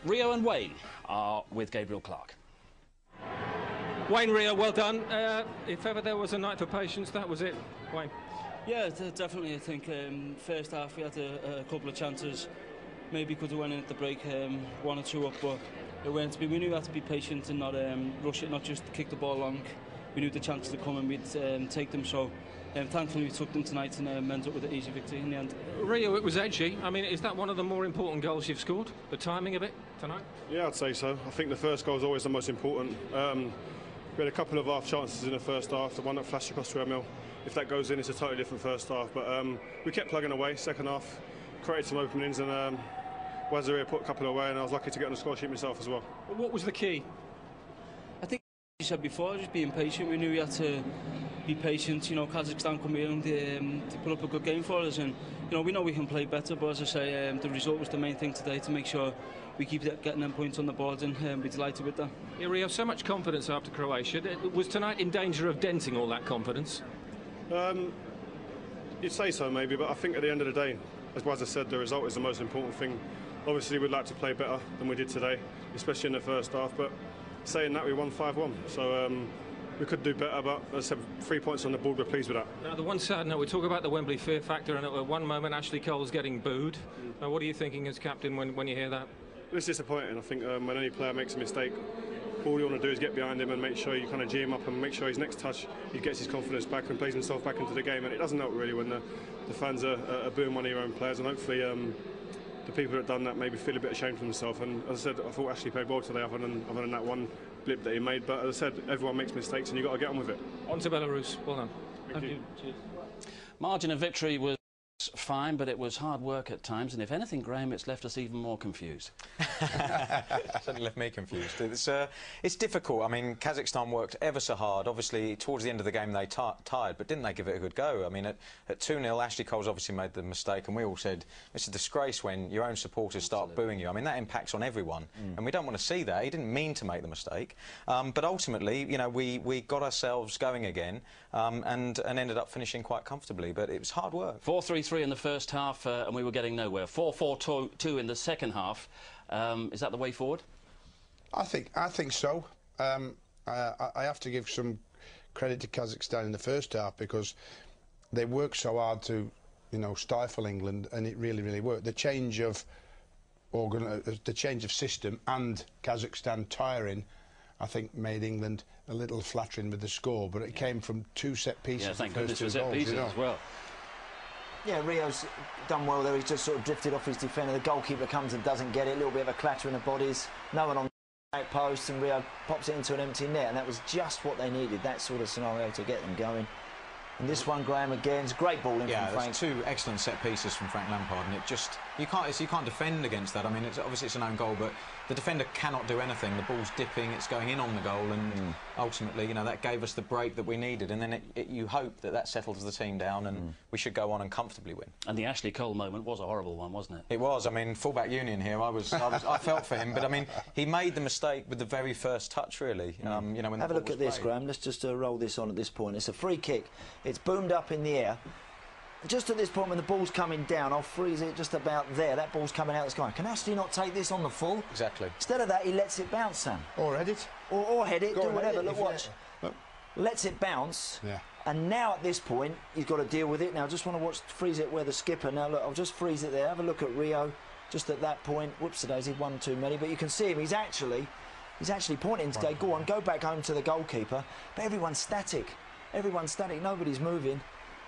Rio and Wayne are with Gabriel Clark. Wayne, Rio, well done. If ever there was a night for patience, that was it. Wayne. Yeah, definitely. I think first half we had a couple of chances. Maybe could have went in at the break, 1 or 2 up, but it weren't to be. We knew we had to be patient and not rush it, not just kick the ball long. We knew the chances would come and we'd take them. So thankfully we took them tonight and ended up with an easy victory in the end. Rio, it was edgy. I mean, is that one of the more important goals you've scored? The timing of it tonight? Yeah, I'd say so. I think the first goal is always the most important. We had a couple of half chances in the first half. The one that flashed across to Emil. If that goes in, it's a totally different first half. But we kept plugging away. Second half, created some openings, and Wazaria put a couple away, and I was lucky to get on the score sheet myself as well. What was the key? I think you said before, just being patient. We knew we had to be patient. You know, Kazakhstan come here and they put up a good game for us, and we know we can play better. But as I say, the result was the main thing today, to make sure we keep getting them points on the board, and be delighted with that. Yeah, Rio, so much confidence after Croatia. Was tonight in danger of denting all that confidence? You'd say so maybe, but I think at the end of the day, as Waz said, the result is the most important thing. Obviously we'd like to play better than we did today, especially in the first half, but saying that, we won 5-1, so we could do better, but as I said, 3 points on the board, we're pleased with that. Now, the one sad note, we talk about the Wembley fear factor, and at one moment Ashley Cole's getting booed. Now, what are you thinking as captain when you hear that? It's disappointing. I think when any player makes a mistake, all you want to do is get behind him and make sure you kind of G him up and make sure his next touch he gets his confidence back and plays himself back into the game. And it doesn't help really when the fans are booing one of your own players, and hopefully the people that have done that maybe feel a bit ashamed of themselves. And as I said, I thought Ashley played well today, other than that one blip that he made. But as I said, everyone makes mistakes and you've got to get on with it. On to Belarus. Well done. Thank you. Cheers. Margin of victory was fine, but it was hard work at times, and if anything, Graham, it's left us even more confused. Certainly left me confused. It's difficult. I mean, Kazakhstan worked ever so hard. Obviously, towards the end of the game, they tired, but didn't they give it a good go? I mean, at 2-0, Ashley Cole's obviously made the mistake, and we all said, it's a disgrace when your own supporters start booing you. I mean, that impacts on everyone, and we don't want to see that. He didn't mean to make the mistake, but ultimately, we got ourselves going again, and ended up finishing quite comfortably, but it was hard work. 4-3-3 in the first half, and we were getting nowhere. 4-4-2 in the second half. Is that the way forward? I think so. I have to give some credit to Kazakhstan in the first half, because they worked so hard to, stifle England, and it really worked. The change of system and Kazakhstan tiring, I think, made England a little flattering with the score, but it came from 2 set pieces. Yeah, thank goodness for set goals, pieces as well. Yeah, Rio's done well there. He's just sort of drifted off his defender. The goalkeeper comes and doesn't get it. A little bit of a clatter in the bodies. No one on the back post, and Rio pops it into an empty net, and that was just what they needed, that sort of scenario to get them going. And this one, Graham, again, it's a great ball in from Frank. 2 excellent set pieces from Frank Lampard, and it just you can't defend against that. I mean, obviously it's an own goal, but the defender cannot do anything. The ball's dipping, it's going in on the goal, and ultimately, that gave us the break that we needed. And then you hope that settles the team down, and we should go on and comfortably win. And the Ashley Cole moment was a horrible one, wasn't it? It was. I mean, fullback union here. I felt for him, but I mean, he made the mistake with the very first touch, really. When have a look at this, Graham. Let's just roll this on at this point. It's a free kick. It's boomed up in the air. Just at this point, when the ball's coming down, I'll freeze it just about there. That ball's coming out of the sky. Can Ashley not take this on the full? Exactly. Instead of that, he lets it bounce, Sam. Or head it. Or head it, do whatever. Look, watch. Lets it bounce. Yeah. And now at this point, he's got to deal with it. Now, I just want to freeze it where the skipper. Now, look, I'll just freeze it there. Have a look at Rio. Just at that point, whoops-a-daisy, one too many. But you can see him. He's actually pointing to go on, go back home to the goalkeeper. But everyone's static. Everyone's static. Nobody's moving.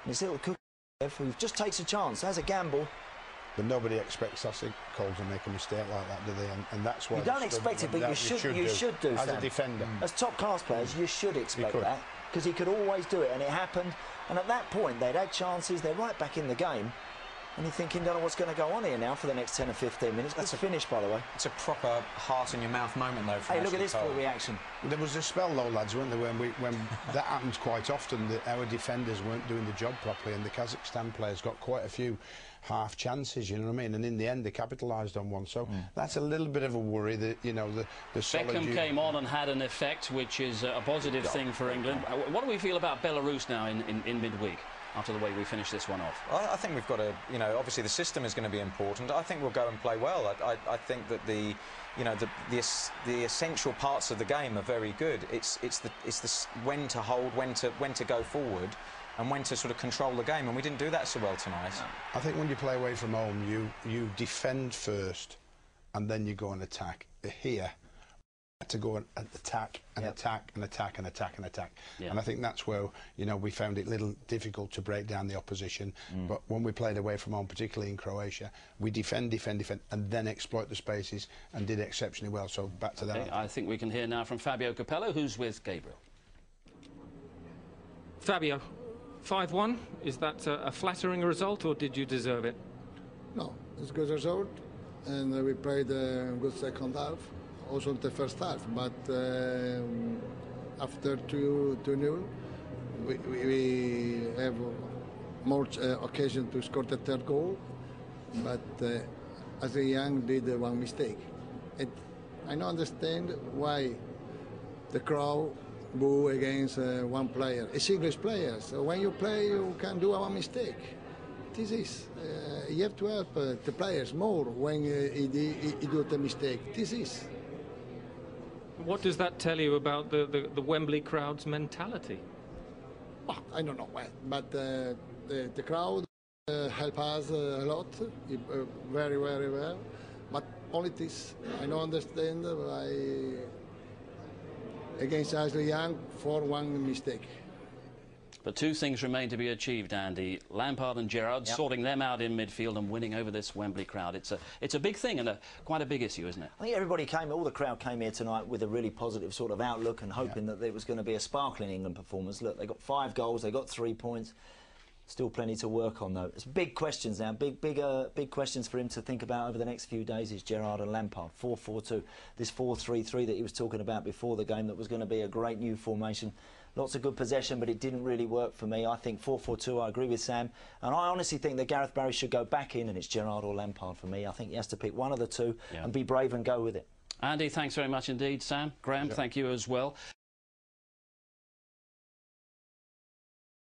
And this little cook who just takes a chance, has a gamble. But nobody expects Ashley Cole to make a mistake like that, do they? And that's why you don't expect it, but you should do. As Sam. a defender, as top class players, you should expect that, because he could always do it, and it happened. And at that point, they'd had chances. They're right back in the game. And you're thinking, don't know what's going to go on here now for the next 10 or 15 minutes. That's a finish, by the way. It's a proper heart-in-your-mouth moment, though. Hey, look at this full reaction. There was a spell, though, lads, weren't there, when that happened quite often, that our defenders weren't doing the job properly, and the Kazakhstan players got quite a few half chances, you know what I mean? And in the end, they capitalised on one. So that's a little bit of a worry that, the solitude... Beckham came on and had an effect, which is a positive thing for England. What do we feel about Belarus now in midweek? after the way we finish this one off? I think we've got to, you know, obviously the system is going to be important. I think we'll go and play well. I think that the essential parts of the game are very good. It's the when to hold, when to go forward, and when to sort of control the game. And we didn't do that so well tonight. I think when you play away from home, you defend first, and then you go and attack. Here, to go and attack and attack and attack and attack and attack. And I think that's where, you know, we found it a little difficult to break down the opposition. But when we played away from home, particularly in Croatia, we defend, and then exploit the spaces, and did exceptionally well. So back to that. I think we can hear now from Fabio Capello, who's with Gabriel. Fabio, 5-1, is that a flattering result, or did you deserve it? No, it's a good result, and we played a good second half, also the first half, but after 2-0, we have more occasion to score the third goal, but as a young did one mistake. I don't understand why the crowd boo against one player, a single player. So when you play, you can do one mistake. This is, you have to help the players more when he do the mistake. This is. What does that tell you about the Wembley crowd's mentality? Oh, I don't know why, but the crowd help us a lot, very, very well. But only this, I don't understand why against Ashley Young for one mistake. But two things remain to be achieved, Andy. Lampard and Gerrard sorting them out in midfield and winning over this Wembley crowd. It's a big thing and quite a big issue, isn't it? I think everybody all the crowd came here tonight with a really positive sort of outlook and hoping that it was going to be a sparkling England performance. Look, they got 5 goals, they got 3 points. Still plenty to work on, though. It's big questions now, big questions for him to think about over the next few days is Gerrard and Lampard. 4-4-2, this 4-3-3 that he was talking about before the game that was going to be a great new formation. Lots of good possession, but it didn't really work for me. I think 4-4-2, I agree with Sam. And I honestly think that Gareth Barry should go back in and it's Gerrard or Lampard for me. I think he has to pick one of the two and be brave and go with it. Andy, thanks very much indeed. Sam, Graham, thank you as well.